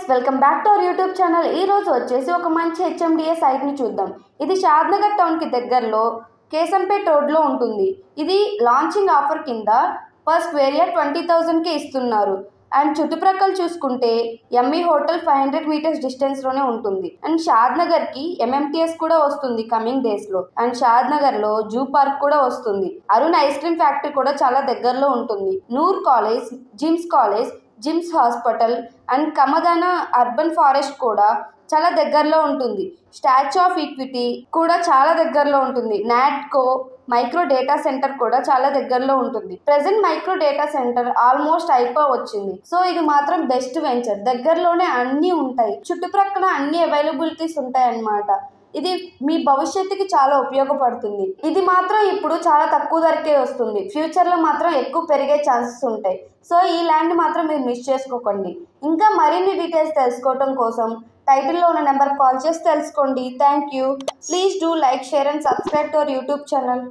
Guys, welcome back to our YouTube channel. ఈ రోజు వచ్చేసి ఒక మంచి హెచ్ఎండిఏ సైట్ని చూద్దాం. ఇది షాద్నగర్ టౌన్కి దగ్గరలో కేశంపేట్ రోడ్లో ఉంటుంది. ఇది లాంచింగ్ ఆఫర్ కింద పర్ స్క్వేర్ యార్డ్ 20,000కి ఇస్తున్నారు. అండ్ చుట్టుప్రక్కల చూసుకుంటే ఎమ్మి హోటల్ 500 మీటర్స్ డిస్టెన్స్లోనే ఉంటుంది. అండ్ షాద్నగర్కి ఎంఎంటీఎస్ కూడా వస్తుంది కమింగ్ డేస్లో. అండ్ షాద్నగర్లో జూ పార్క్ కూడా వస్తుంది. అరుణ్ ఐస్ క్రీమ్ ఫ్యాక్టరీ కూడా చాలా దగ్గరలో ఉంటుంది. Noor college, GIMS hospital and Kamadana urban forest కూడా చాలా దగ్గరలో ఉంటుంది. స్టాచ్యూ ఆఫ్ ఈక్విటీ కూడా చాలా దగ్గరలో ఉంటుంది. నాట్కో మైక్రో డేటా సెంటర్ కూడా చాలా దగ్గరలో ఉంటుంది. Present micro data centre almost వచ్చింది. సో ఇది మాత్రం బెస్ట్ వెంచర్. దగ్గరలోనే అన్నీ ఉంటాయి, చుట్టుప్రక్కల అన్ని అవైలబిలిటీస్ ఉంటాయి అన్నమాట. ఇది మీ భవిష్యత్తుకి చాలా ఉపయోగపడుతుంది. ఇది మాత్రం ఇప్పుడు చాలా తక్కువ ధరకే వస్తుంది. ఫ్యూచర్లో మాత్రం ఎక్కువ పెరిగే ఛాన్సెస్ ఉంటాయి. సో ఈ ల్యాండ్ మాత్రం మీరు మిస్ చేసుకోకండి. ఇంకా మరిన్ని డీటెయిల్స్ తెలుసుకోవడం కోసం టైటిల్లో ఉన్న నెంబర్ కాల్ చేసి తెలుసుకోండి. Thank you. Please do like, share and subscribe to our YouTube channel.